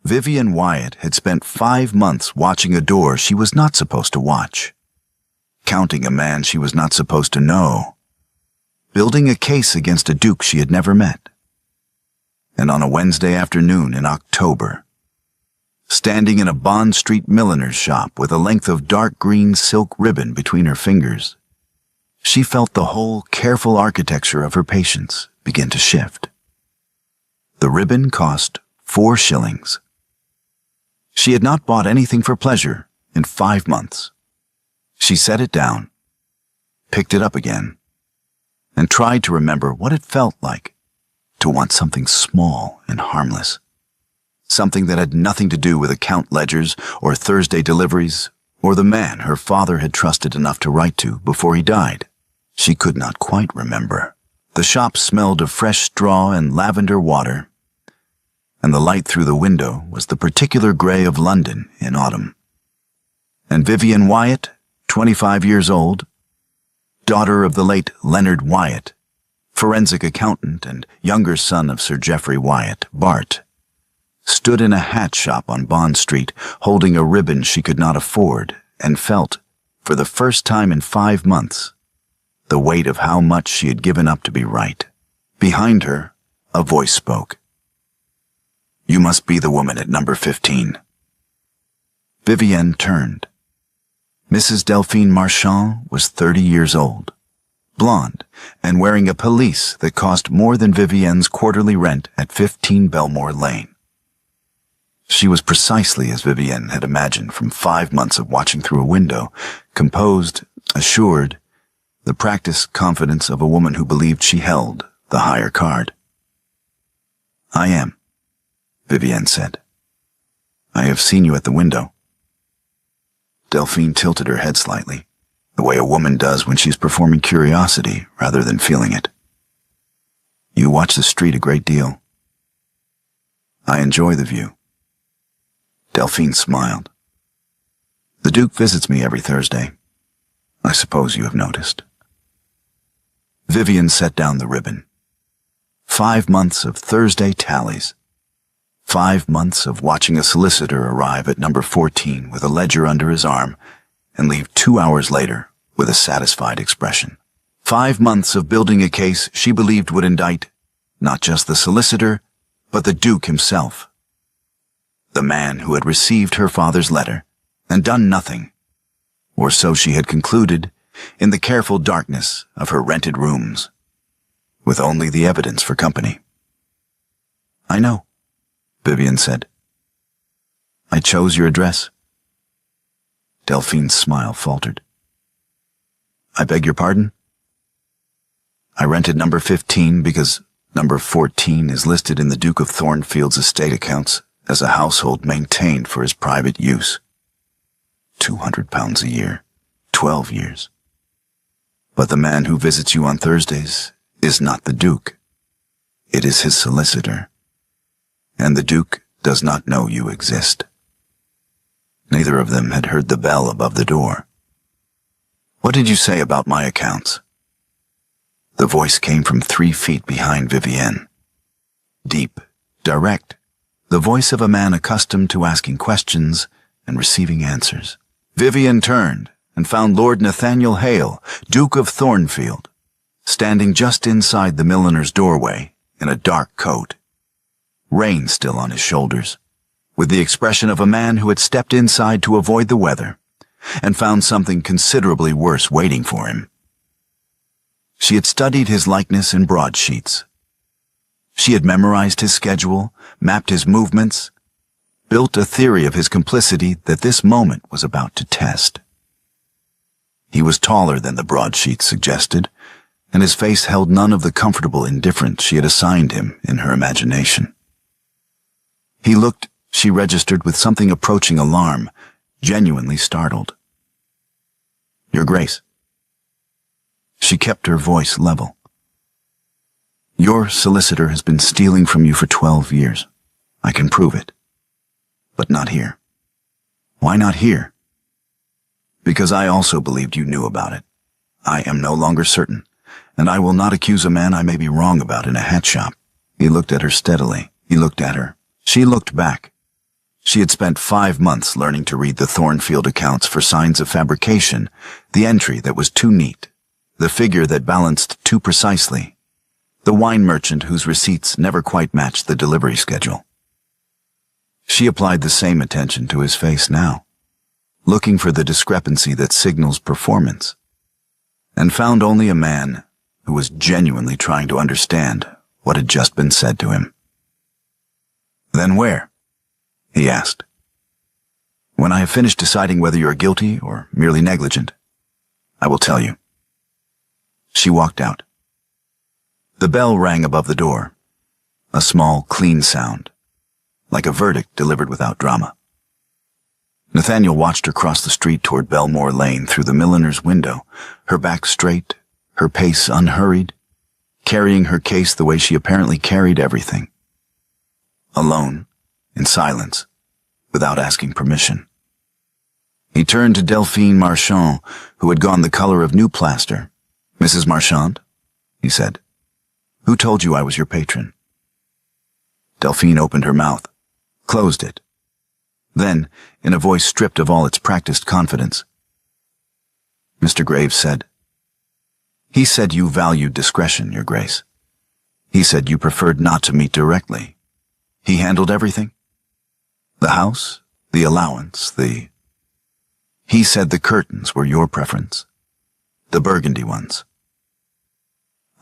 Vivian Wyatt had spent 5 months watching a door she was not supposed to watch, counting a man she was not supposed to know, building a case against a duke she had never met. And on a Wednesday afternoon in October, standing in a Bond Street milliner's shop with a length of dark green silk ribbon between her fingers, she felt the whole careful architecture of her patience begin to shift. The ribbon cost 4 shillings. She had not bought anything for pleasure in 5 months. She set it down, picked it up again, and tried to remember what it felt like to want something small and harmless. Something that had nothing to do with account ledgers or Thursday deliveries or the man her father had trusted enough to write to before he died. She could not quite remember. The shop smelled of fresh straw and lavender water, and the light through the window was the particular gray of London in autumn. And Vivian Wyatt, 25 years old, daughter of the late Leonard Wyatt, forensic accountant and younger son of Sir Geoffrey Wyatt, Bart, stood in a hat shop on Bond Street holding a ribbon she could not afford and felt, for the first time in 5 months, the weight of how much she had given up to be right. Behind her, a voice spoke. "You must be the woman at number 15. Vivienne turned. Mrs. Delphine Marchand was 30 years old, blonde, and wearing a pelisse that cost more than Vivienne's quarterly rent at 15 Belmore Lane. She was precisely as Vivienne had imagined from 5 months of watching through a window, composed, assured, the practiced confidence of a woman who believed she held the higher card. "I am," Vivienne said. "I have seen you at the window." Delphine tilted her head slightly, the way a woman does when she's performing curiosity rather than feeling it. "You watch the street a great deal." "I enjoy the view." Delphine smiled. "The Duke visits me every Thursday. I suppose you have noticed." Vivian set down the ribbon. 5 months of Thursday tallies. 5 months of watching a solicitor arrive at number 14 with a ledger under his arm and leave 2 hours later with a satisfied expression. 5 months of building a case she believed would indict not just the solicitor, but the Duke himself. The man who had received her father's letter and done nothing, or so she had concluded, in the careful darkness of her rented rooms, with only the evidence for company. "I know," Vivian said. "I chose your address." Delphine's smile faltered. "I beg your pardon?" "I rented number 15 because number 14 is listed in the Duke of Thornfield's estate accounts as a household maintained for his private use. £200 a year, 12 years. But the man who visits you on Thursdays is not the Duke. It is his solicitor. And the Duke does not know you exist." Neither of them had heard the bell above the door. "What did you say about my accounts?" The voice came from 3 feet behind Vivienne. Deep, direct, the voice of a man accustomed to asking questions and receiving answers. Vivienne turned and found Lord Nathaniel Hale, Duke of Thornfield, standing just inside the milliner's doorway in a dark coat, rain still on his shoulders, with the expression of a man who had stepped inside to avoid the weather and found something considerably worse waiting for him. She had studied his likeness in broadsheets. She had memorized his schedule, mapped his movements, built a theory of his complicity that this moment was about to test. He was taller than the broadsheets suggested, and his face held none of the comfortable indifference she had assigned him in her imagination. He looked, she registered, with something approaching alarm, genuinely startled. "Your Grace." She kept her voice level. "Your solicitor has been stealing from you for 12 years. I can prove it. But not here." "Why not here?" "Because I also believed you knew about it. I am no longer certain, and I will not accuse a man I may be wrong about in a hat shop." He looked at her steadily. He looked at her. She looked back. She had spent 5 months learning to read the Thornfield accounts for signs of fabrication, the entry that was too neat, the figure that balanced too precisely, the wine merchant whose receipts never quite matched the delivery schedule. She applied the same attention to his face now, looking for the discrepancy that signals performance, and found only a man who was genuinely trying to understand what had just been said to him. "Then where?" he asked. "When I have finished deciding whether you are guilty or merely negligent, I will tell you." She walked out. The bell rang above the door, a small, clean sound, like a verdict delivered without drama. Nathaniel watched her cross the street toward Belmore Lane through the milliner's window, her back straight, her pace unhurried, carrying her case the way she apparently carried everything. Alone, in silence, without asking permission. He turned to Delphine Marchand, who had gone the color of new plaster. "Mrs. Marchand," he said, "who told you I was your patron?" Delphine opened her mouth, closed it. Then, in a voice stripped of all its practiced confidence, Mr. Graves said, "He said you valued discretion, Your Grace. He said you preferred not to meet directly. He handled everything? The house, the allowance, He said the curtains were your preference, the burgundy ones."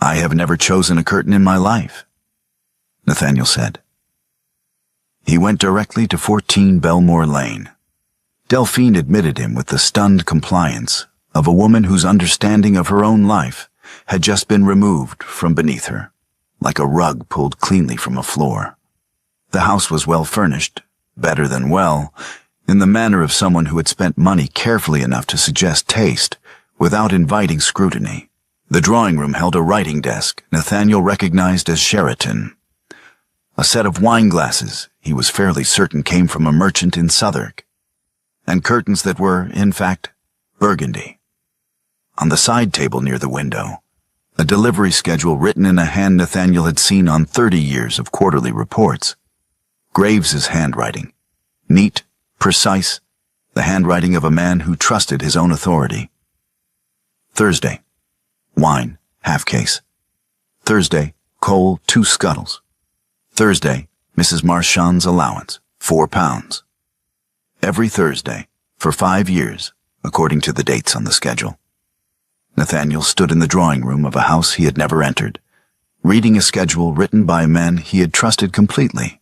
"I have never chosen a curtain in my life," Nathaniel said. He went directly to 14 Belmore Lane. Delphine admitted him with the stunned compliance of a woman whose understanding of her own life had just been removed from beneath her, like a rug pulled cleanly from a floor. The house was well furnished, better than well, in the manner of someone who had spent money carefully enough to suggest taste without inviting scrutiny. The drawing room held a writing desk Nathaniel recognized as Sheraton. A set of wine glasses he was fairly certain came from a merchant in Southwark, and curtains that were, in fact, burgundy. On the side table near the window, a delivery schedule written in a hand Nathaniel had seen on 30 years of quarterly reports. Graves's handwriting, neat, precise, the handwriting of a man who trusted his own authority. Thursday, wine, half case. Thursday, coal, 2 scuttles. Thursday, Mrs. Marchand's allowance, £4. Every Thursday, for 5 years, according to the dates on the schedule. Nathaniel stood in the drawing room of a house he had never entered, reading a schedule written by men he had trusted completely,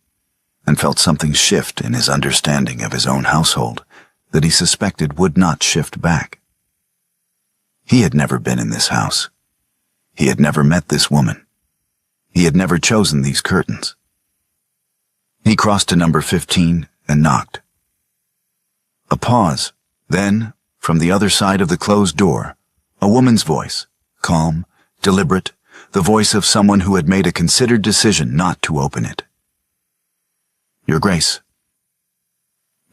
and felt something shift in his understanding of his own household that he suspected would not shift back. He had never been in this house. He had never met this woman. He had never chosen these curtains. He crossed to number 15 and knocked. A pause. Then, from the other side of the closed door, a woman's voice, calm, deliberate, the voice of someone who had made a considered decision not to open it. "Your Grace."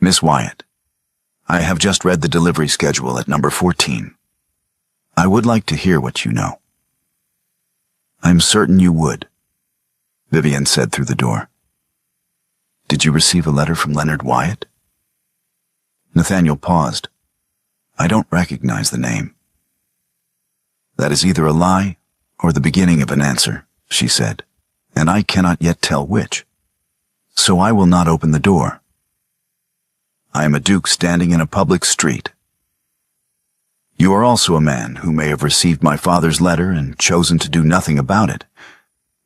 "Miss Wyatt, I have just read the delivery schedule at number 14. I would like to hear what you know." "I'm certain you would," Vivian said through the door. "Did you receive a letter from Leonard Wyatt?" Nathaniel paused. "I don't recognize the name." "That is either a lie or the beginning of an answer," she said, "and I cannot yet tell which. So I will not open the door. I am a duke standing in a public street. You are also a man who may have received my father's letter and chosen to do nothing about it.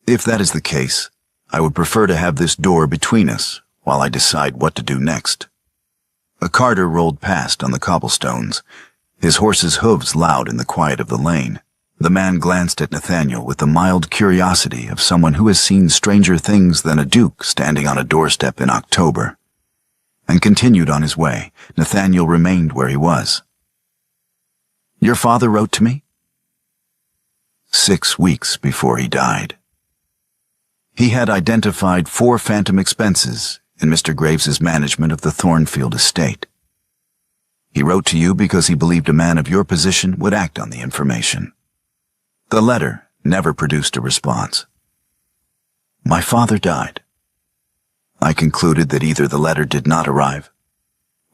If that is the case, I would prefer to have this door between us while I decide what to do next." A carter rolled past on the cobblestones, his horse's hooves loud in the quiet of the lane. The man glanced at Nathaniel with the mild curiosity of someone who has seen stranger things than a duke standing on a doorstep in October, and continued on his way. Nathaniel remained where he was. "Your father wrote to me?" 6 weeks before he died. He had identified 4 phantom expenses in Mr. Graves's management of the Thornfield estate. He wrote to you because he believed a man of your position would act on the information. The letter never produced a response. "My father died. I concluded that either the letter did not arrive,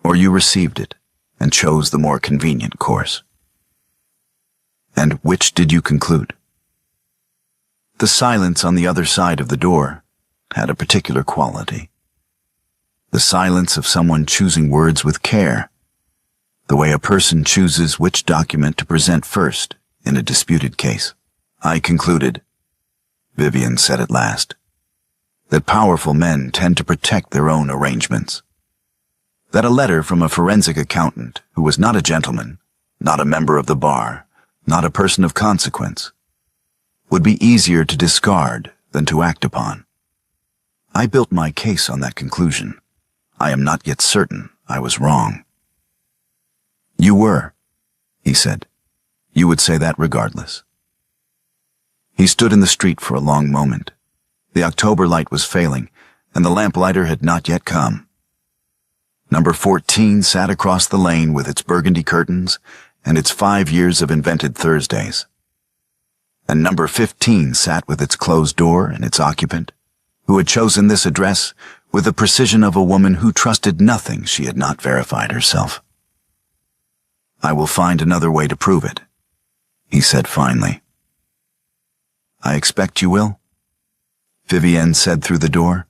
or you received it and chose the more convenient course. And which did you conclude? The silence on the other side of the door had a particular quality. The silence of someone choosing words with care, the way a person chooses which document to present first in a disputed case. I concluded, Vivian said at last, that powerful men tend to protect their own arrangements. That a letter from a forensic accountant who was not a gentleman, not a member of the bar, not a person of consequence, would be easier to discard than to act upon. I built my case on that conclusion. I am not yet certain I was wrong. You were, he said. You would say that regardless. He stood in the street for a long moment. The October light was failing, and the lamplighter had not yet come. Number 14 sat across the lane with its burgundy curtains and its 5 years of invented Thursdays. And number 15 sat with its closed door and its occupant, who had chosen this address with the precision of a woman who trusted nothing she had not verified herself. I will find another way to prove it, he said finally. I expect you will, Vivienne said through the door.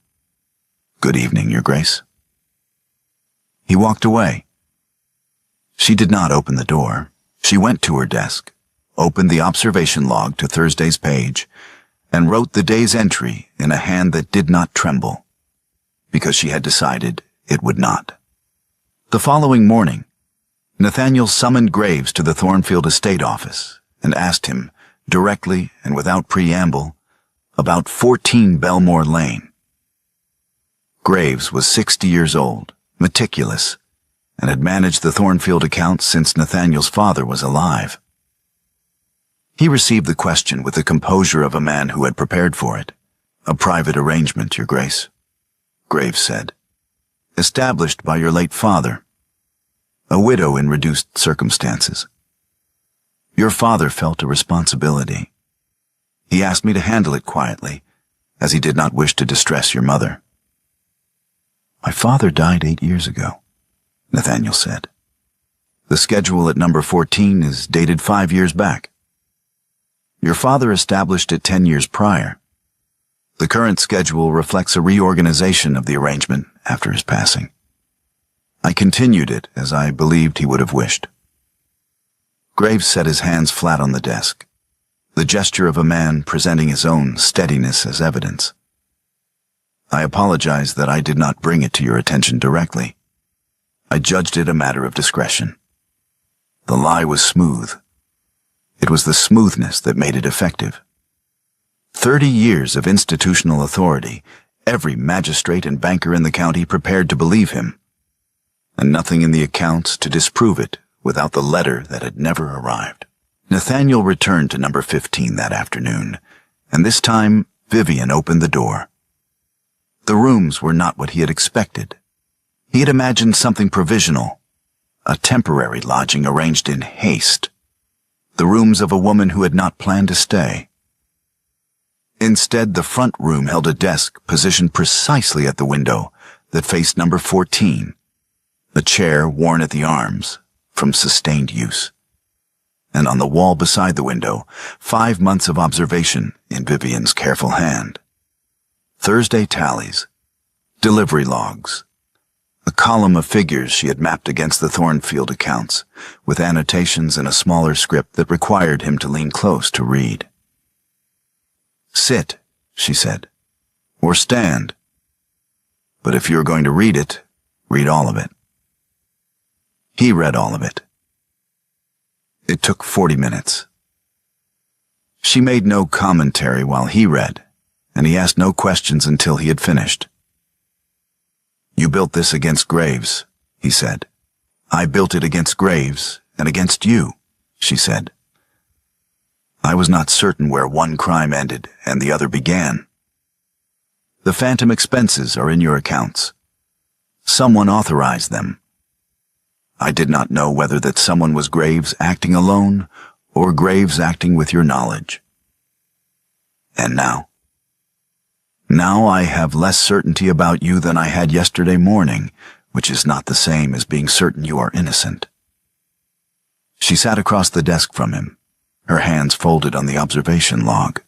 Good evening, Your Grace. He walked away. She did not open the door. She went to her desk, opened the observation log to Thursday's page, and wrote the day's entry in a hand that did not tremble, because she had decided it would not. The following morning, Nathaniel summoned Graves to the Thornfield estate office and asked him, directly and without preamble, about 14 Belmore Lane. Graves was 60 years old, meticulous, and had managed the Thornfield accounts since Nathaniel's father was alive. He received the question with the composure of a man who had prepared for it. A private arrangement, Your Grace, Graves said. Established by your late father. A widow in reduced circumstances. Your father felt a responsibility. He asked me to handle it quietly, as he did not wish to distress your mother. My father died 8 years ago, Nathaniel said. The schedule at number 14 is dated 5 years back. Your father established it 10 years prior. The current schedule reflects a reorganization of the arrangement after his passing. I continued it as I believed he would have wished. Graves set his hands flat on the desk, the gesture of a man presenting his own steadiness as evidence. I apologize that I did not bring it to your attention directly. I judged it a matter of discretion. The lie was smooth. It was the smoothness that made it effective. 30 years of institutional authority, every magistrate and banker in the county prepared to believe him, and nothing in the accounts to disprove it without the letter that had never arrived. Nathaniel returned to number 15 that afternoon, and this time Vivian opened the door. The rooms were not what he had expected. He had imagined something provisional, a temporary lodging arranged in haste, the rooms of a woman who had not planned to stay. Instead, the front room held a desk positioned precisely at the window that faced number 14, a chair worn at the arms from sustained use. And on the wall beside the window, 5 months of observation in Vivian's careful hand. Thursday tallies, delivery logs, a column of figures she had mapped against the Thornfield accounts, with annotations in a smaller script that required him to lean close to read. Sit, she said, or stand. But if you're going to read it, read all of it. He read all of it. It took 40 minutes. She made no commentary while he read, and he asked no questions until he had finished. You built this against Graves, he said. I built it against Graves and against you, she said. I was not certain where one crime ended and the other began. The phantom expenses are in your accounts. Someone authorized them. I did not know whether that someone was Graves acting alone or Graves acting with your knowledge. And now? Now I have less certainty about you than I had yesterday morning, which is not the same as being certain you are innocent." She sat across the desk from him, her hands folded on the observation log.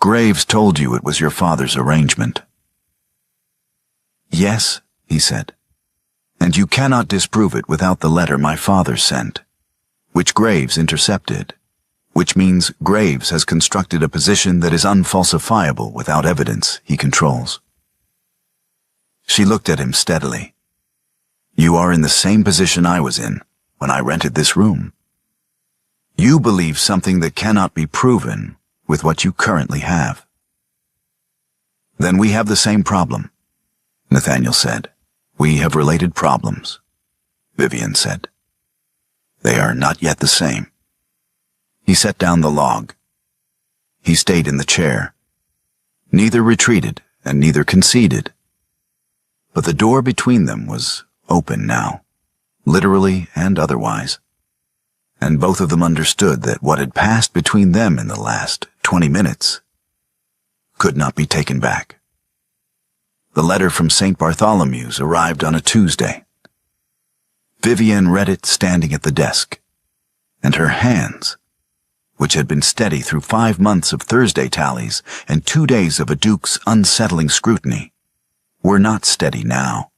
"Graves told you it was your father's arrangement." "Yes," he said, "and you cannot disprove it without the letter my father sent, which Graves intercepted, which means Graves has constructed a position that is unfalsifiable without evidence he controls." She looked at him steadily. "You are in the same position I was in when I rented this room. You believe something that cannot be proven with what you currently have." "Then we have the same problem," Nathaniel said. "We have related problems," Vivian said. "They are not yet the same." He set down the log. He stayed in the chair. Neither retreated and neither conceded. But the door between them was open now, literally and otherwise, and both of them understood that what had passed between them in the last 20 minutes could not be taken back. The letter from St. Bartholomew's arrived on a Tuesday. Vivian read it standing at the desk, and her hands, which had been steady through 5 months of Thursday tallies and 2 days of a Duke's unsettling scrutiny, were not steady now.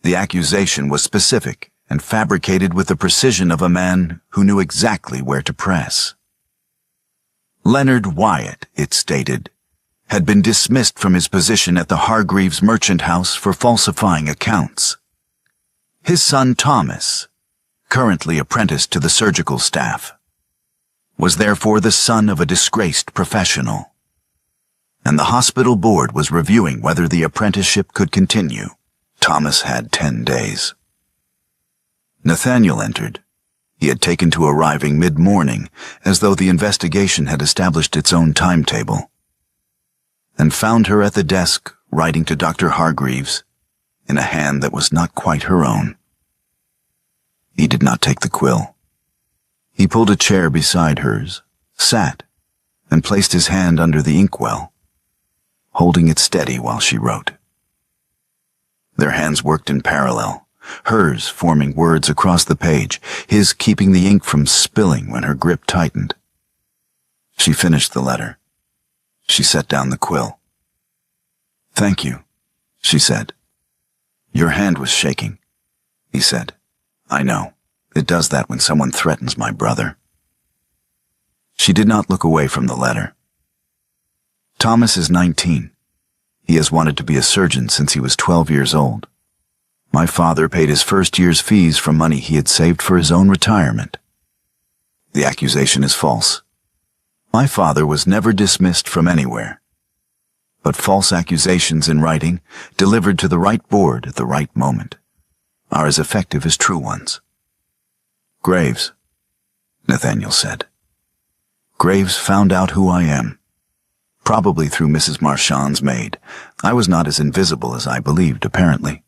The accusation was specific and fabricated with the precision of a man who knew exactly where to press. Leonard Wyatt, it stated, had been dismissed from his position at the Hargreaves Merchant House for falsifying accounts. His son Thomas, currently apprenticed to the surgical staff, was therefore the son of a disgraced professional, and the hospital board was reviewing whether the apprenticeship could continue. Thomas had 10 days. Nathaniel entered. He had taken to arriving mid-morning, as though the investigation had established its own timetable, and found her at the desk writing to Dr. Hargreaves in a hand that was not quite her own. He did not take the quill. He pulled a chair beside hers, sat, and placed his hand under the inkwell, holding it steady while she wrote. Their hands worked in parallel, hers forming words across the page, his keeping the ink from spilling when her grip tightened. She finished the letter. She set down the quill. "Thank you," she said. "Your hand was shaking," he said. "I know. It does that when someone threatens my brother." She did not look away from the letter. "Thomas is 19. He has wanted to be a surgeon since he was 12 years old. My father paid his first year's fees from money he had saved for his own retirement. The accusation is false. My father was never dismissed from anywhere. But false accusations in writing, delivered to the right board at the right moment, are as effective as true ones." "Graves," Nathaniel said. "Graves found out who I am. Probably through Mrs. Marchand's maid. I was not as invisible as I believed, apparently."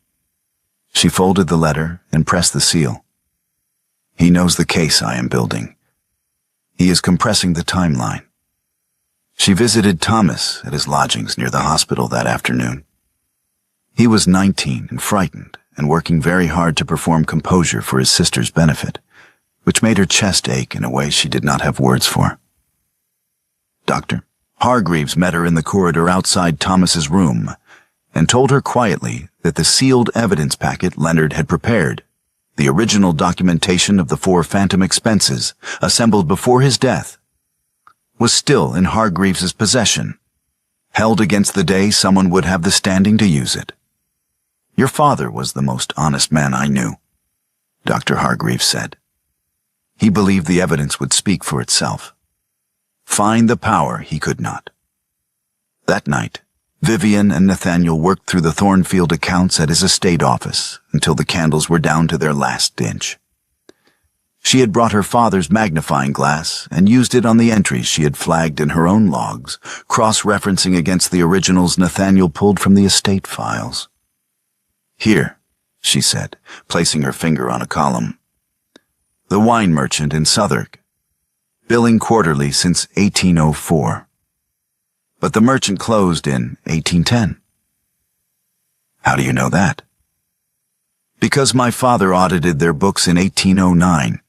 She folded the letter and pressed the seal. "He knows the case I am building. He is compressing the timeline." She visited Thomas at his lodgings near the hospital that afternoon. He was 19 and frightened and working very hard to perform composure for his sister's benefit, which made her chest ache in a way she did not have words for. Dr. Hargreaves met her in the corridor outside Thomas's room and told her quietly that the sealed evidence packet Leonard had prepared, the original documentation of the 4 phantom expenses assembled before his death, was still in Hargreaves's possession, held against the day someone would have the standing to use it. "Your father was the most honest man I knew," Dr. Hargreaves said. "He believed the evidence would speak for itself. Find the power he could not." That night, Vivian and Nathaniel worked through the Thornfield accounts at his estate office until the candles were down to their last inch. She had brought her father's magnifying glass and used it on the entries she had flagged in her own logs, cross-referencing against the originals Nathaniel pulled from the estate files. "Here," she said, placing her finger on a column. "The wine merchant in Southwark, billing quarterly since 1804. but the merchant closed in 1810. How do you know that? Because my father audited their books in 1809.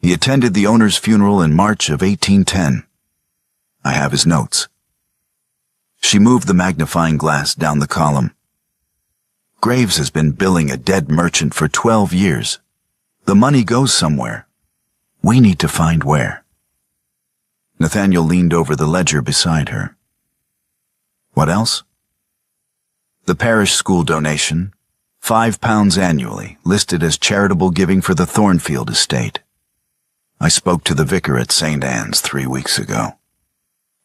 He attended the owner's funeral in March of 1810. I have his notes. She moved the magnifying glass down the column. Graves has been billing a dead merchant for 12 years. The money goes somewhere. We need to find where. Nathaniel leaned over the ledger beside her. What else? The parish school donation, £5 annually, listed as charitable giving for the Thornfield estate. I spoke to the vicar at St. Anne's 3 weeks ago.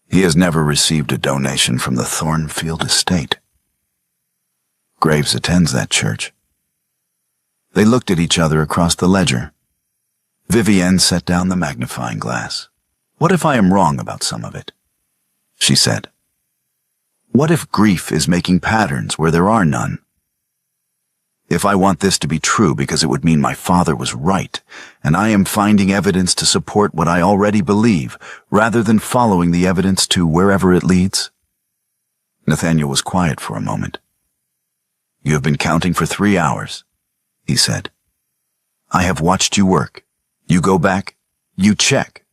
He has never received a donation from the Thornfield estate. Graves attends that church. They looked at each other across the ledger. Vivienne set down the magnifying glass. What if I am wrong about some of it? She said. What if grief is making patterns where there are none? If I want this to be true because it would mean my father was right, and I am finding evidence to support what I already believe, rather than following the evidence to wherever it leads? Nathaniel was quiet for a moment. You have been counting for 3 hours, he said. I have watched you work. You go back, you check.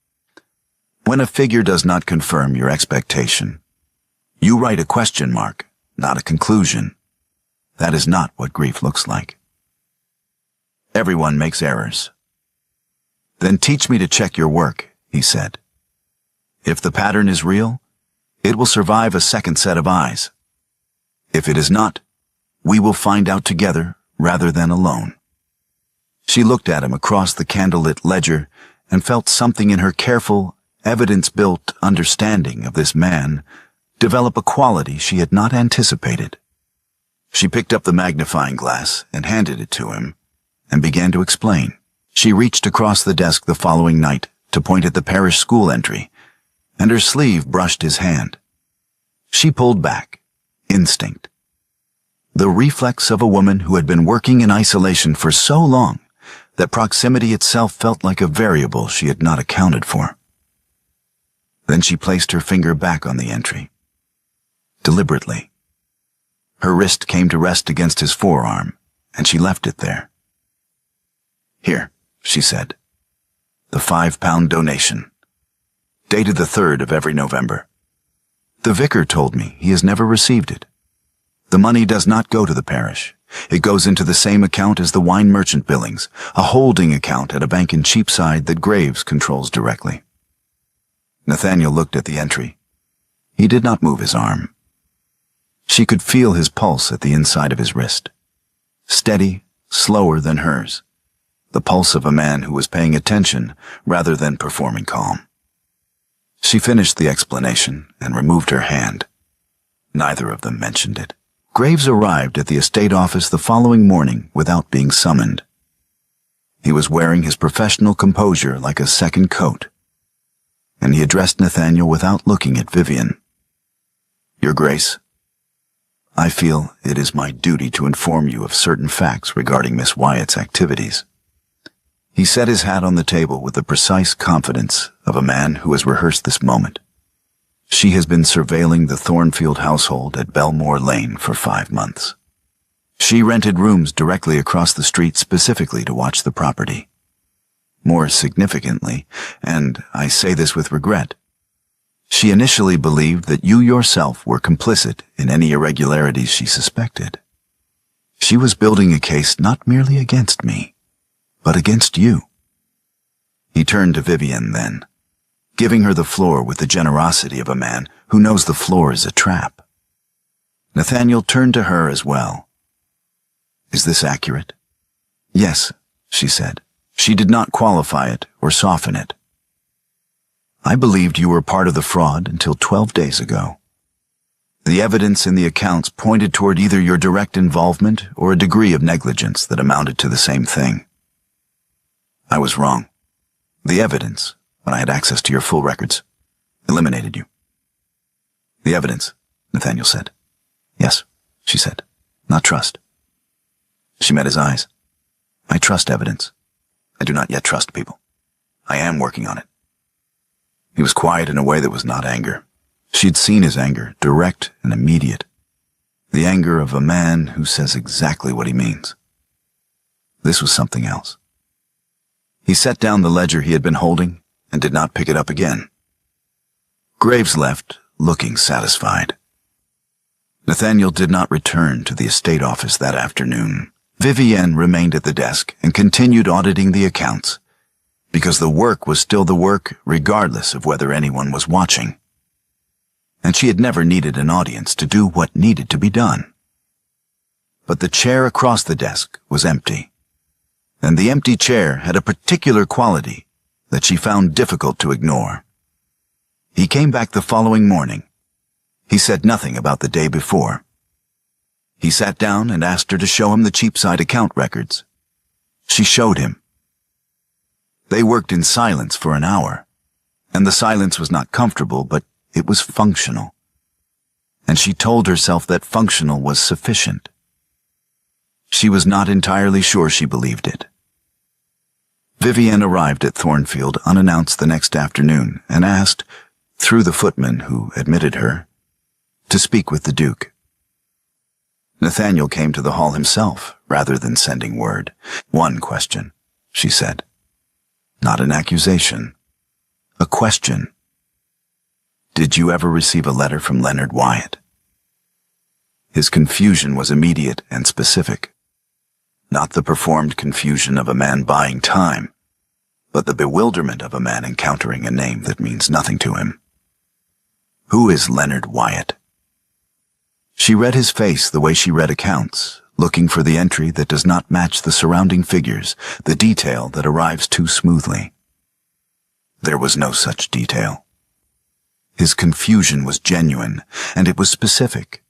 When a figure does not confirm your expectation, you write a question mark, not a conclusion. That is not what grief looks like. Everyone makes errors. Then teach me to check your work, he said. If the pattern is real, it will survive a second set of eyes. If it is not, we will find out together rather than alone. She looked at him across the candlelit ledger and felt something in her careful, evidence-built understanding of this man develop a quality she had not anticipated. She picked up the magnifying glass and handed it to him and began to explain. She reached across the desk the following night to point at the parish school entry, and her sleeve brushed his hand. She pulled back, instinct. The reflex of a woman who had been working in isolation for so long that proximity itself felt like a variable she had not accounted for. Then she placed her finger back on the entry. Deliberately. Her wrist came to rest against his forearm, and she left it there. Here, she said. The £5 donation. Dated the 3rd of every November. The vicar told me he has never received it. The money does not go to the parish. It goes into the same account as the wine merchant billings, a holding account at a bank in Cheapside that Graves controls directly. Nathaniel looked at the entry. He did not move his arm. She could feel his pulse at the inside of his wrist. Steady, slower than hers. The pulse of a man who was paying attention rather than performing calm. She finished the explanation and removed her hand. Neither of them mentioned it. Graves arrived at the estate office the following morning without being summoned. He was wearing his professional composure like a second coat, and he addressed Nathaniel without looking at Vivienne. Your Grace, I feel it is my duty to inform you of certain facts regarding Miss Wyatt's activities. He set his hat on the table with the precise confidence of a man who has rehearsed this moment. She has been surveilling the Thornfield household at Belmore Lane for 5 months. She rented rooms directly across the street specifically to watch the property. More significantly, and I say this with regret, she initially believed that you yourself were complicit in any irregularities she suspected. She was building a case not merely against me, but against you. He turned to Vivienne then, giving her the floor with the generosity of a man who knows the floor is a trap. Nathaniel turned to her as well. Is this accurate? Yes, she said. She did not qualify it or soften it. I believed you were part of the fraud until 12 days ago. The evidence in the accounts pointed toward either your direct involvement or a degree of negligence that amounted to the same thing. I was wrong. The evidence, when I had access to your full records, eliminated you. The evidence, Nathaniel said. Yes, she said. Not trust. She met his eyes. I trust evidence. I do not yet trust people. I am working on it. He was quiet in a way that was not anger. She'd seen his anger, direct and immediate. The anger of a man who says exactly what he means. This was something else. He set down the ledger he had been holding and did not pick it up again. Graves left, looking satisfied. Nathaniel did not return to the estate office that afternoon. Vivienne remained at the desk and continued auditing the accounts, because the work was still the work regardless of whether anyone was watching. And she had never needed an audience to do what needed to be done. But the chair across the desk was empty, and the empty chair had a particular quality that she found difficult to ignore. He came back the following morning. He said nothing about the day before. He sat down and asked her to show him the Cheapside account records. She showed him. They worked in silence for an hour, and the silence was not comfortable, but it was functional. And she told herself that functional was sufficient. She was not entirely sure she believed it. Vivienne arrived at Thornfield unannounced the next afternoon and asked, through the footman who admitted her, to speak with the Duke. Nathaniel came to the hall himself, rather than sending word. "One question," she said. "Not an accusation. A question. Did you ever receive a letter from Leonard Wyatt?" His confusion was immediate and specific. Not the performed confusion of a man buying time, but the bewilderment of a man encountering a name that means nothing to him. "Who is Leonard Wyatt?" She read his face the way she read accounts, looking for the entry that does not match the surrounding figures, the detail that arrives too smoothly. There was no such detail. His confusion was genuine, and it was specific.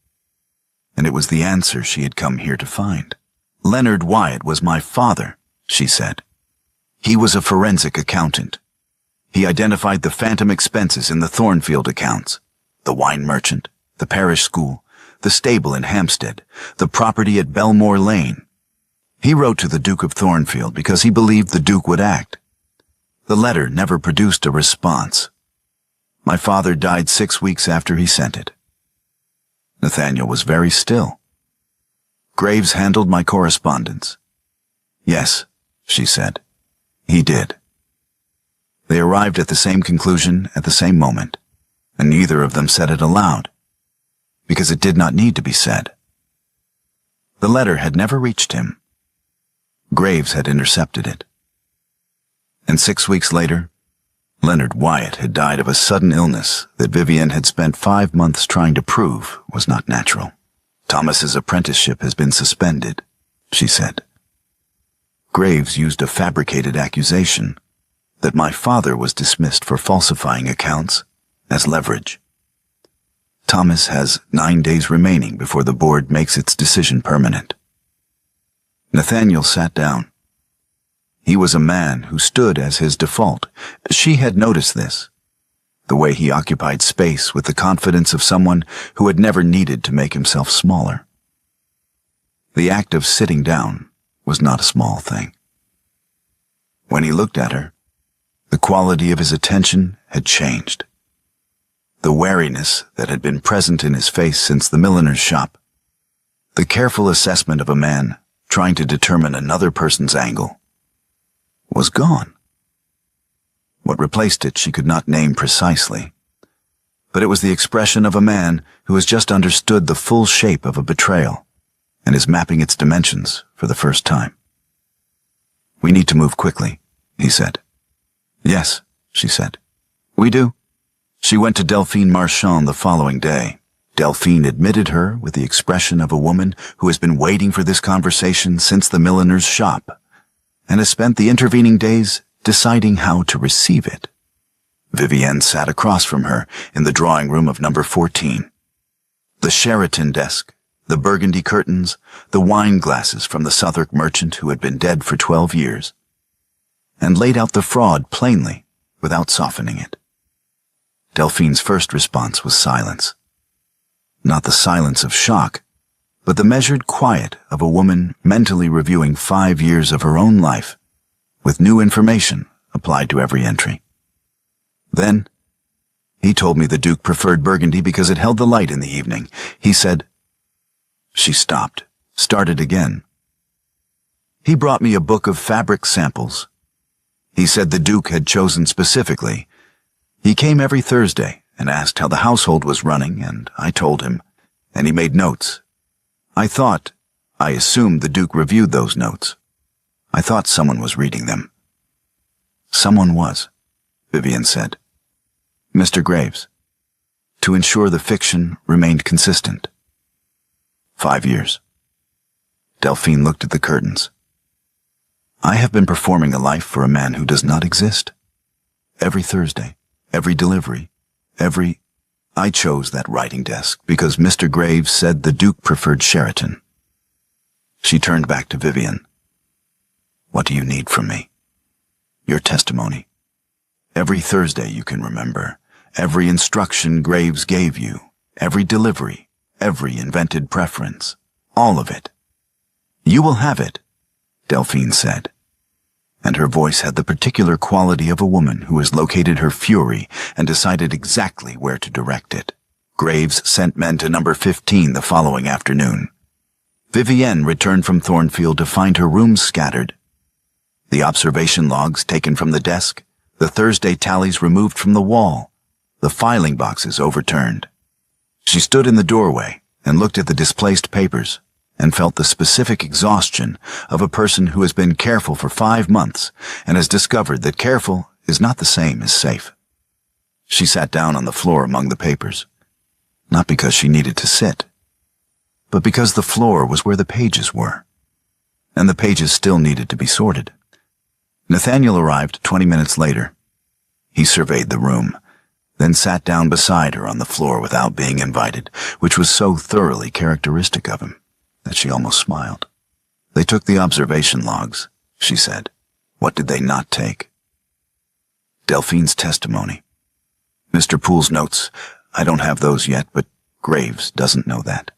And it was the answer she had come here to find. "Leonard Wyatt was my father," she said. "He was a forensic accountant. He identified the phantom expenses in the Thornfield accounts, the wine merchant, the parish school, the stable in Hampstead, the property at Belmore Lane. He wrote to the Duke of Thornfield because he believed the Duke would act. The letter never produced a response. My father died 6 weeks after he sent it." Nathaniel was very still. "Graves handled my correspondence." "Yes," she said. "He did." They arrived at the same conclusion at the same moment, and neither of them said it aloud, because it did not need to be said. The letter had never reached him. Graves had intercepted it. And 6 weeks later, Leonard Wyatt had died of a sudden illness that Vivienne had spent 5 months trying to prove was not natural. "Thomas's apprenticeship has been suspended," she said. "Graves used a fabricated accusation that my father was dismissed for falsifying accounts as leverage. Thomas has 9 days remaining before the board makes its decision permanent." Nathaniel sat down. He was a man who stood as his default. She had noticed this, the way he occupied space with the confidence of someone who had never needed to make himself smaller. The act of sitting down was not a small thing. When he looked at her, the quality of his attention had changed. The wariness that had been present in his face since the milliner's shop, the careful assessment of a man trying to determine another person's angle, was gone. What replaced it she could not name precisely, but it was the expression of a man who has just understood the full shape of a betrayal and is mapping its dimensions for the first time. "We need to move quickly," he said. "Yes," she said. "We do." She went to Delphine Marchand the following day. Delphine admitted her with the expression of a woman who has been waiting for this conversation since the milliner's shop, and has spent the intervening days deciding how to receive it. Vivienne sat across from her in the drawing room of number 14. The Sheraton desk, the burgundy curtains, the wine glasses from the Southwark merchant who had been dead for 12 years, and laid out the fraud plainly without softening it. Delphine's first response was silence. Not the silence of shock, but the measured quiet of a woman mentally reviewing 5 years of her own life, with new information applied to every entry. Then, He told me the Duke preferred burgundy because it held the light in the evening. He said—" She stopped, started again. "He brought me a book of fabric samples. He said the Duke had chosen specifically. He came every Thursday and asked how the household was running, and I told him, and he made notes. I assumed the Duke reviewed those notes. I thought someone was reading them." "Someone was," Vivian said. "Mr. Graves, to ensure the fiction remained consistent." 5 years. Delphine looked at the curtains. "I have been performing a life for a man who does not exist. Every Thursday, every delivery, I chose that writing desk because Mr. Graves said the Duke preferred Sheraton." She turned back to Vivian. "What do you need from me?" "Your testimony. Every Thursday you can remember, every instruction Graves gave you, every delivery, every invented preference, all of it." "You will have it," Delphine said, and her voice had the particular quality of a woman who has located her fury and decided exactly where to direct it. Graves sent men to number 15 the following afternoon. Vivienne returned from Thornfield to find her rooms scattered. The observation logs taken from the desk, the Thursday tallies removed from the wall, the filing boxes overturned. She stood in the doorway and looked at the displaced papers and felt the specific exhaustion of a person who has been careful for 5 months and has discovered that careful is not the same as safe. She sat down on the floor among the papers, not because she needed to sit, but because the floor was where the pages were, and the pages still needed to be sorted. Nathaniel arrived 20 minutes later. He surveyed the room, then sat down beside her on the floor without being invited, which was so thoroughly characteristic of him that she almost smiled. "They took the observation logs," she said. "What did they not take?" "Delphine's testimony. Mr. Poole's notes. I don't have those yet, but Graves doesn't know that.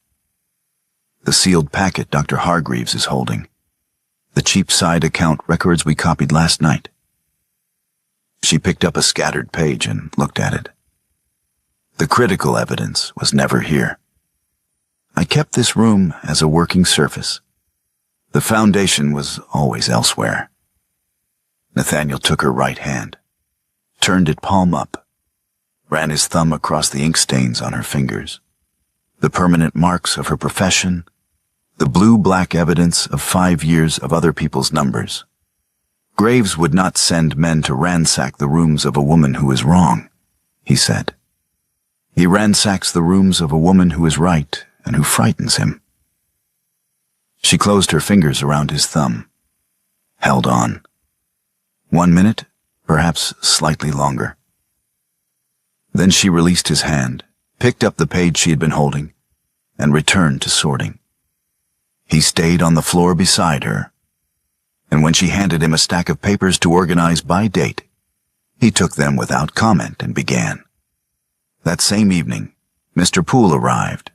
The sealed packet Dr. Hargreaves is holding. The Cheapside account records we copied last night." She picked up a scattered page and looked at it. "The critical evidence was never here. I kept this room as a working surface. The foundation was always elsewhere." Nathaniel took her right hand, turned it palm up, ran his thumb across the ink stains on her fingers, the permanent marks of her profession, the blue-black evidence of 5 years of other people's numbers. "Graves would not send men to ransack the rooms of a woman who is wrong," he said. "He ransacks the rooms of a woman who is right and who frightens him." She closed her fingers around his thumb, held on. 1 minute, perhaps slightly longer. Then she released his hand, picked up the page she had been holding, and returned to sorting. He stayed on the floor beside her, and when she handed him a stack of papers to organize by date, he took them without comment and began. That same evening, Mr. Poole arrived.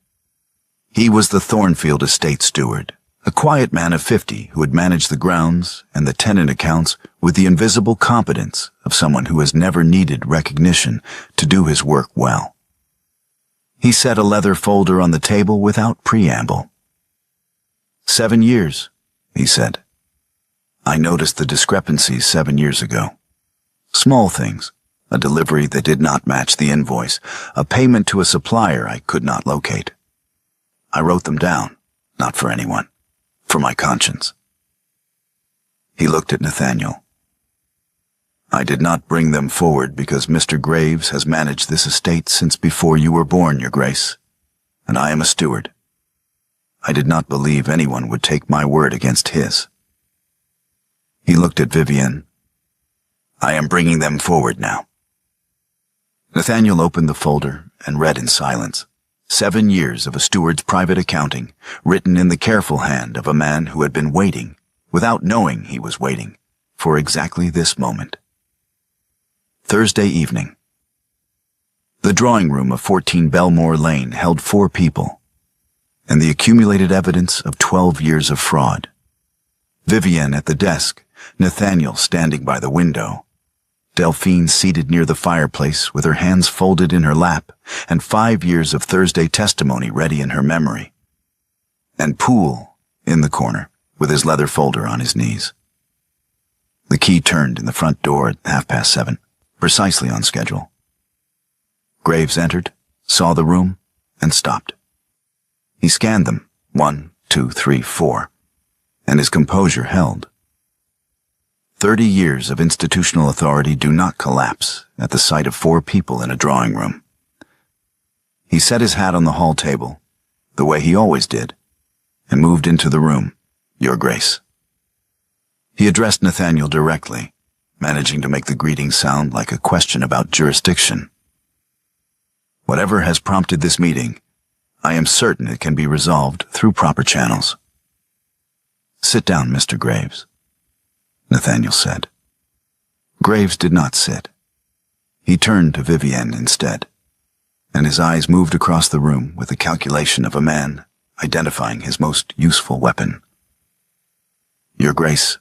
He was the Thornfield estate steward, a quiet man of 50 who had managed the grounds and the tenant accounts with the invisible competence of someone who has never needed recognition to do his work well. He set a leather folder on the table without preamble. 7 years, he said. I noticed the discrepancies 7 years ago. Small things, a delivery that did not match the invoice, a payment to a supplier I could not locate. I wrote them down, not for anyone, for my conscience. He looked at Nathaniel. I did not bring them forward because Mr. Graves has managed this estate since before you were born, Your Grace, and I am a steward. I did not believe anyone would take my word against his. He looked at Vivienne. I am bringing them forward now. Nathaniel opened the folder and read in silence. 7 years of a steward's private accounting, written in the careful hand of a man who had been waiting, without knowing he was waiting, for exactly this moment. Thursday evening. The drawing room of 14 Belmore Lane held 4 people, and the accumulated evidence of 12 years of fraud. Vivienne at the desk, Nathaniel standing by the window, Delphine seated near the fireplace with her hands folded in her lap and 5 years of Thursday testimony ready in her memory. And Poole in the corner with his leather folder on his knees. The key turned in the front door at 7:30, precisely on schedule. Graves entered, saw the room, and stopped. He scanned them, 1, 2, 3, 4, and his composure held. 30 years of institutional authority do not collapse at the sight of 4 people in a drawing room. He set his hat on the hall table, the way he always did, and moved into the room. Your Grace. He addressed Nathaniel directly, managing to make the greeting sound like a question about jurisdiction. Whatever has prompted this meeting, I am certain it can be resolved through proper channels. Sit down, Mr. Graves, Nathaniel said. Graves did not sit. He turned to Vivienne instead, and his eyes moved across the room with the calculation of a man identifying his most useful weapon. Your Grace,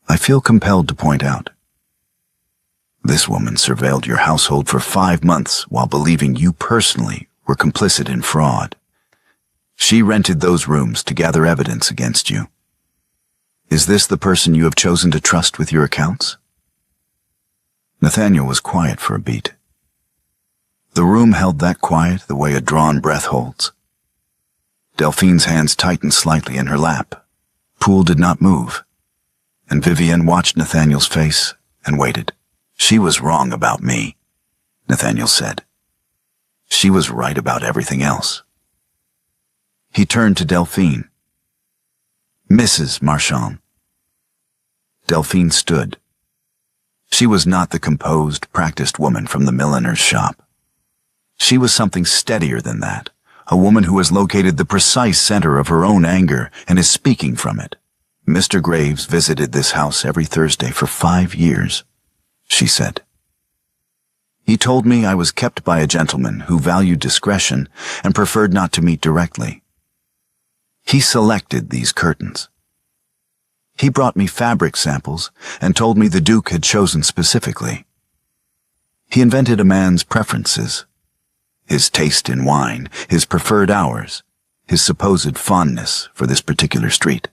I feel compelled to point out. This woman surveilled your household for 5 months while believing you personally were complicit in fraud. She rented those rooms to gather evidence against you. Is this the person you have chosen to trust with your accounts? Nathaniel was quiet for a beat. The room held that quiet the way a drawn breath holds. Delphine's hands tightened slightly in her lap. Poole did not move, and Vivienne watched Nathaniel's face and waited. She was wrong about me, Nathaniel said. She was right about everything else. He turned to Delphine. Mrs. Marchand. Delphine stood. She was not the composed, practiced woman from the milliner's shop. She was something steadier than that, a woman who has located the precise center of her own anger and is speaking from it. Mr. Graves visited this house every Thursday for 5 years, she said. He told me I was kept by a gentleman who valued discretion and preferred not to meet directly. He selected these curtains. He brought me fabric samples and told me the Duke had chosen specifically. He invented a man's preferences, his taste in wine, his preferred hours, his supposed fondness for this particular street.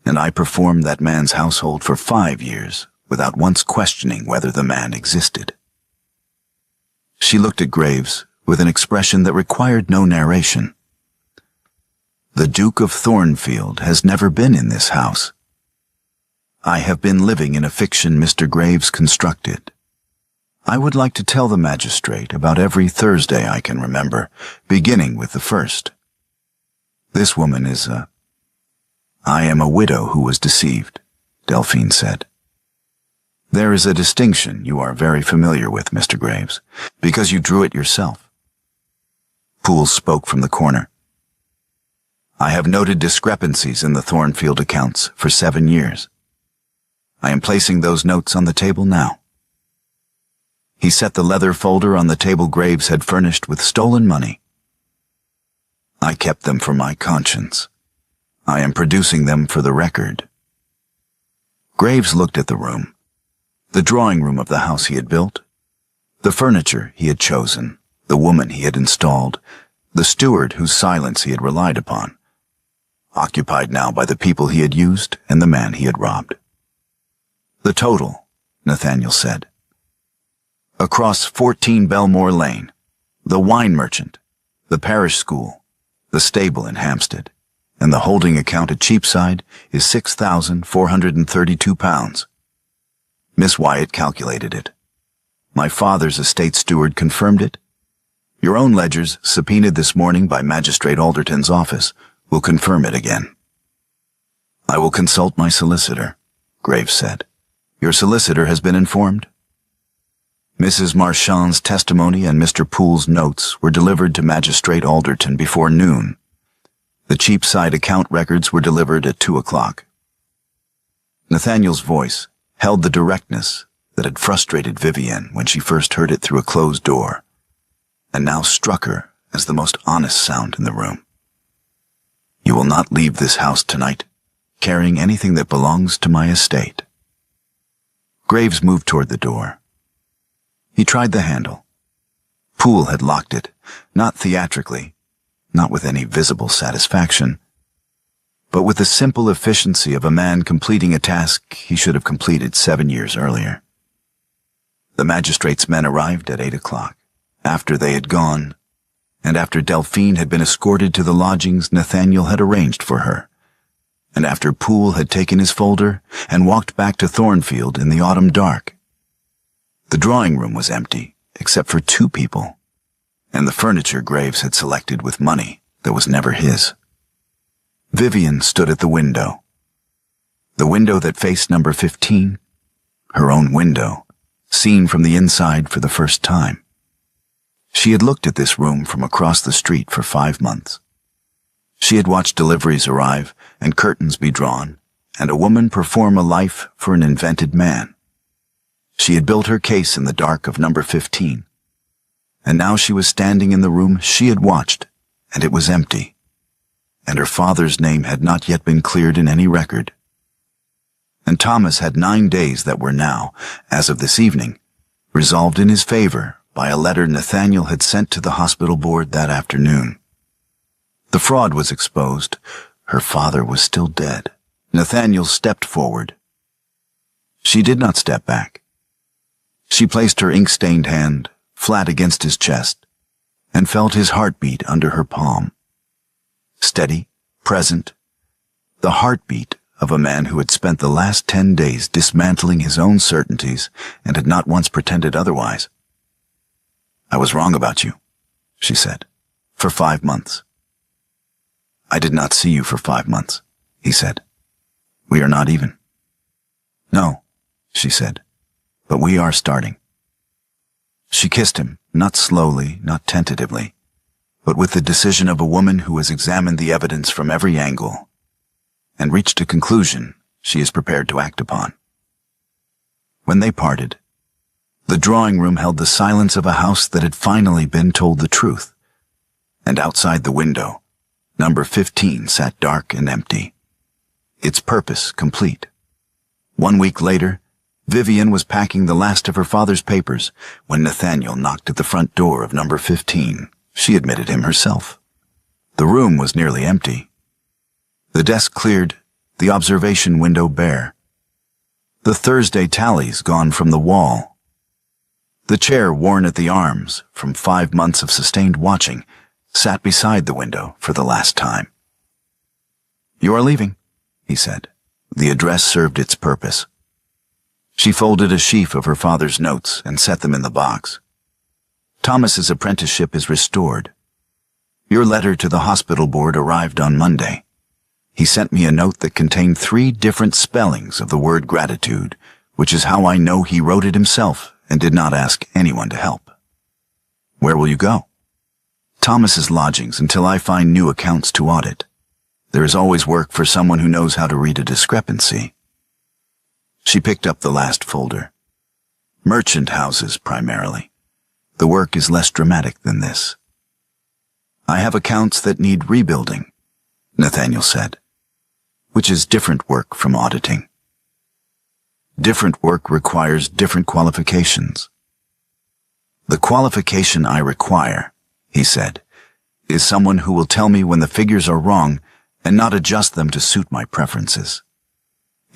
And I performed that man's household for 5 years without once questioning whether the man existed. She looked at Graves with an expression that required no narration. The Duke of Thornfield has never been in this house. I have been living in a fiction Mr. Graves constructed. I would like to tell the magistrate about every Thursday I can remember, beginning with the first. This woman is I am a widow who was deceived, Delphine said. There is a distinction you are very familiar with, Mr. Graves, because you drew it yourself. Poole spoke from the corner. I have noted discrepancies in the Thornfield accounts for 7 years. I am placing those notes on the table now. He set the leather folder on the table Graves had furnished with stolen money. I kept them for my conscience. I am producing them for the record. Graves looked at the room, the drawing room of the house he had built, the furniture he had chosen, the woman he had installed, the steward whose silence he had relied upon, occupied now by the people he had used and the man he had robbed. The total, Nathaniel said. Across 14 Belmore Lane, the wine merchant, the parish school, the stable in Hampstead, and the holding account at Cheapside is £6,432. Miss Wyatt calculated it. My father's estate steward confirmed it. Your own ledgers, subpoenaed this morning by Magistrate Alderton's office, will confirm it again. I will consult my solicitor, Graves said. Your solicitor has been informed? Mrs. Marchand's testimony and Mr. Poole's notes were delivered to Magistrate Alderton before noon. The Cheapside account records were delivered at 2 o'clock. Nathaniel's voice held the directness that had frustrated Vivienne when she first heard it through a closed door, and now struck her as the most honest sound in the room. You will not leave this house tonight, carrying anything that belongs to my estate. Graves moved toward the door. He tried the handle. Poole had locked it, not theatrically, not with any visible satisfaction, but with the simple efficiency of a man completing a task he should have completed 7 years earlier. The magistrate's men arrived at 8 o'clock, after they had gone, and after Delphine had been escorted to the lodgings Nathaniel had arranged for her, and after Poole had taken his folder and walked back to Thornfield in the autumn dark. The drawing room was empty, except for 2 people, and the furniture Graves had selected with money that was never his. Vivian stood at the window that faced number 15, her own window, seen from the inside for the first time. She had looked at this room from across the street for 5 months. She had watched deliveries arrive and curtains be drawn, and a woman perform a life for an invented man. She had built her case in the dark of number 15, and now she was standing in the room she had watched, and it was empty, and her father's name had not yet been cleared in any record. And Thomas had 9 days that were now, as of this evening, resolved in his favor by a letter Nathaniel had sent to the hospital board that afternoon. The fraud was exposed. Her father was still dead. Nathaniel stepped forward. She did not step back. She placed her ink-stained hand flat against his chest and felt his heartbeat under her palm. Steady, present, the heartbeat of a man who had spent the last 10 days dismantling his own certainties and had not once pretended otherwise. "I was wrong about you," she said, "for 5 months." "I did not see you for 5 months," he said. "We are not even." "No," she said, "but we are starting." She kissed him, not slowly, not tentatively, but with the decision of a woman who has examined the evidence from every angle and reached a conclusion she is prepared to act upon. When they parted, the drawing room held the silence of a house that had finally been told the truth, and outside the window, number 15 sat dark and empty, its purpose complete. 1 week later, Vivian was packing the last of her father's papers when Nathaniel knocked at the front door of number 15. She admitted him herself. The room was nearly empty. The desk cleared, the observation window bare. The Thursday tallies gone from the wall. The chair worn at the arms from 5 months of sustained watching sat beside the window for the last time. "You are leaving," he said. The address served its purpose. She folded a sheaf of her father's notes and set them in the box. "Thomas's apprenticeship is restored. Your letter to the hospital board arrived on Monday. He sent me a note that contained 3 different spellings of the word gratitude, which is how I know he wrote it himself and did not ask anyone to help. Where will you go?" "Thomas's lodgings until I find new accounts to audit. There is always work for someone who knows how to read a discrepancy." She picked up the last folder. "Merchant houses, primarily. The work is less dramatic than this." "I have accounts that need rebuilding," Nathaniel said, "which is different work from auditing. Different work requires different qualifications." "The qualification I require," he said, "is someone who will tell me when the figures are wrong and not adjust them to suit my preferences.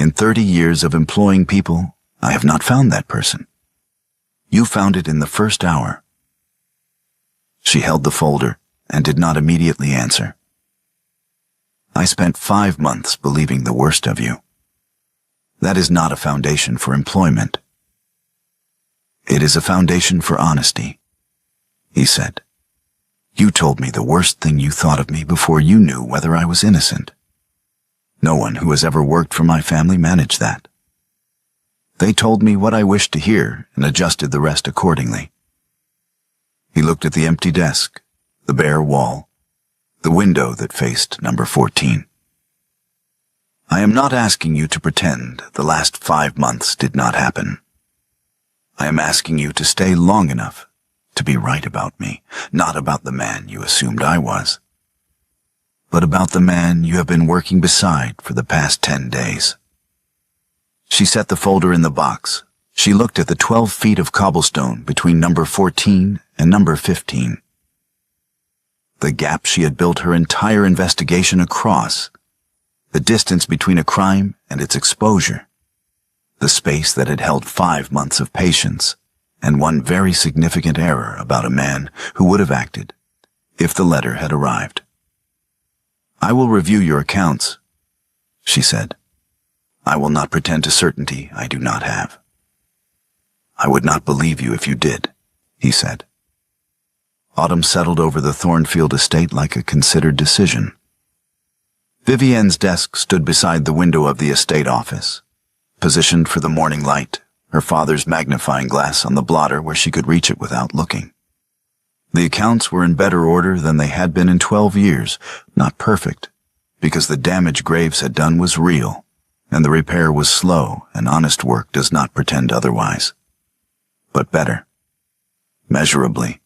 In 30 years of employing people, I have not found that person. You found it in the first hour." She held the folder and did not immediately answer. "I spent 5 months believing the worst of you. That is not a foundation for employment." "It is a foundation for honesty," he said. "You told me the worst thing you thought of me before you knew whether I was innocent. No one who has ever worked for my family managed that. They told me what I wished to hear and adjusted the rest accordingly." He looked at the empty desk, the bare wall, the window that faced number 14. "I am not asking you to pretend the last 5 months did not happen. I am asking you to stay long enough to be right about me, not about the man you assumed I was, but about the man you have been working beside for the past 10 days. She set the folder in the box, She looked at the 12 feet of cobblestone between number 14 and number 15. The gap she had built her entire investigation across, the distance between a crime and its exposure, the space that had held 5 months of patience, and one very significant error about a man who would have acted if the letter had arrived. "I will review your accounts," she said. "I will not pretend to certainty I do not have." "I would not believe you if you did," he said. Autumn settled over the Thornfield estate like a considered decision. Vivienne's desk stood beside the window of the estate office, positioned for the morning light, her father's magnifying glass on the blotter where she could reach it without looking. The accounts were in better order than they had been in 12 years, not perfect, because the damage Graves had done was real, and the repair was slow, and honest work does not pretend otherwise. But better. Measurably,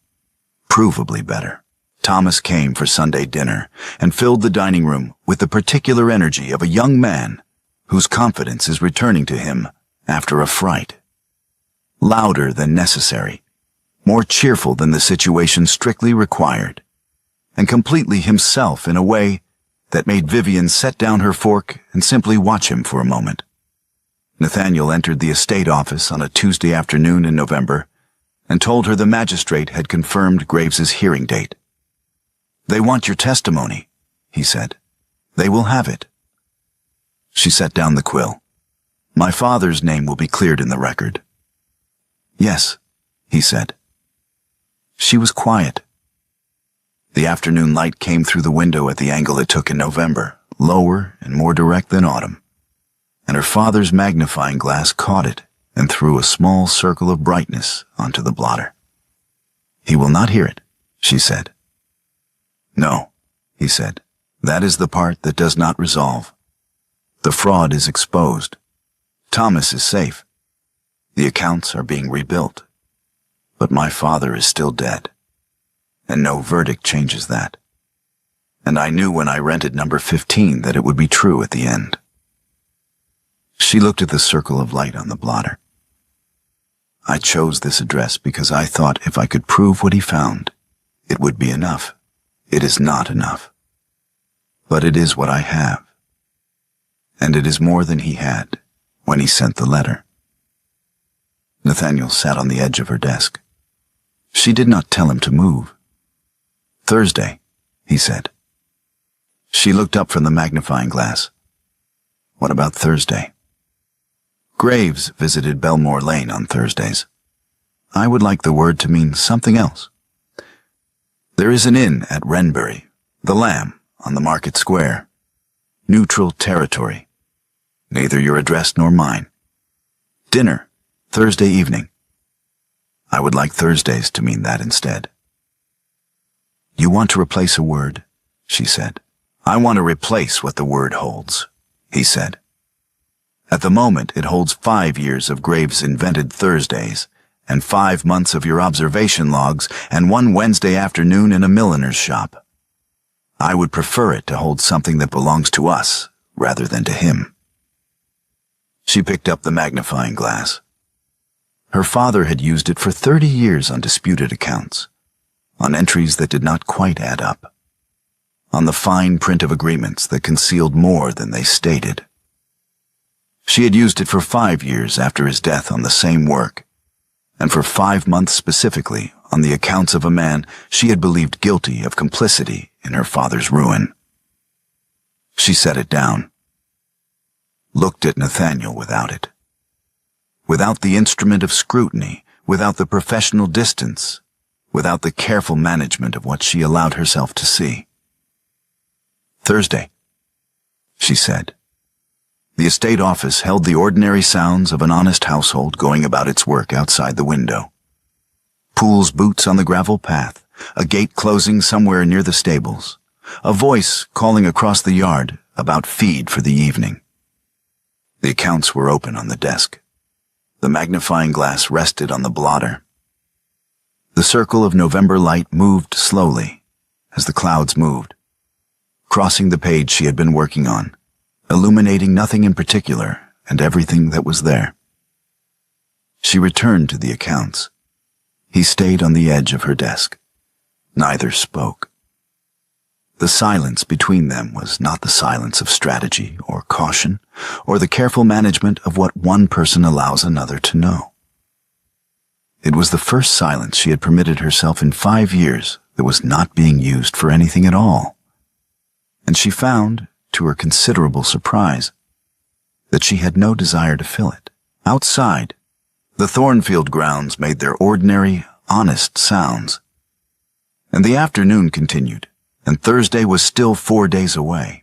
provably better. Thomas came for Sunday dinner and filled the dining room with the particular energy of a young man whose confidence is returning to him after a fright. Louder than necessary, more cheerful than the situation strictly required, and completely himself in a way that made Vivienne set down her fork and simply watch him for a moment. Nathaniel entered the estate office on a Tuesday afternoon in November and told her the magistrate had confirmed Graves's hearing date. "They want your testimony," he said. "They will have it." She set down the quill. "My father's name will be cleared in the record." "Yes," he said. She was quiet. The afternoon light came through the window at the angle it took in November, lower and more direct than autumn, and her father's magnifying glass caught it and threw a small circle of brightness onto the blotter. "He will not hear it," she said. "No," he said. "That is the part that does not resolve. The fraud is exposed. Thomas is safe. The accounts are being rebuilt. But my father is still dead, and no verdict changes that. And I knew when I rented number 15 that it would be true at the end." She looked at the circle of light on the blotter. "I chose this address because I thought if I could prove what he found, it would be enough. It is not enough. But it is what I have. And it is more than he had when he sent the letter." Nathaniel sat on the edge of her desk. She did not tell him to move. "Thursday," he said. She looked up from the magnifying glass. "What about Thursday?" "Graves visited Belmore Lane on Thursdays. I would like the word to mean something else. There is an inn at Wrenbury, the Lamb, on the Market Square. Neutral territory. Neither your address nor mine. Dinner, Thursday evening. I would like Thursdays to mean that instead." "You want to replace a word?" she said. "I want to replace what the word holds," he said. "At the moment, it holds 5 years of Graves' invented Thursdays, and 5 months of your observation logs, and 1 Wednesday afternoon in a milliner's shop. I would prefer it to hold something that belongs to us, rather than to him." She picked up the magnifying glass. Her father had used it for 30 years on disputed accounts, on entries that did not quite add up, on the fine print of agreements that concealed more than they stated. She had used it for 5 years after his death on the same work, and for 5 months specifically on the accounts of a man she had believed guilty of complicity in her father's ruin. She set it down, looked at Nathaniel without it. Without the instrument of scrutiny, without the professional distance, without the careful management of what she allowed herself to see. "Thursday," she said. The estate office held the ordinary sounds of an honest household going about its work outside the window. Pool's boots on the gravel path, a gate closing somewhere near the stables, a voice calling across the yard about feed for the evening. The accounts were open on the desk. The magnifying glass rested on the blotter. The circle of November light moved slowly as the clouds moved, crossing the page she had been working on, illuminating nothing in particular and everything that was there. She returned to the accounts. He stayed on the edge of her desk. Neither spoke. The silence between them was not the silence of strategy or caution, or the careful management of what one person allows another to know. It was the first silence she had permitted herself in 5 years that was not being used for anything at all. And she found, to her considerable surprise, that she had no desire to fill it. Outside, the Thornfield grounds made their ordinary, honest sounds. And the afternoon continued, and Thursday was still 4 days away.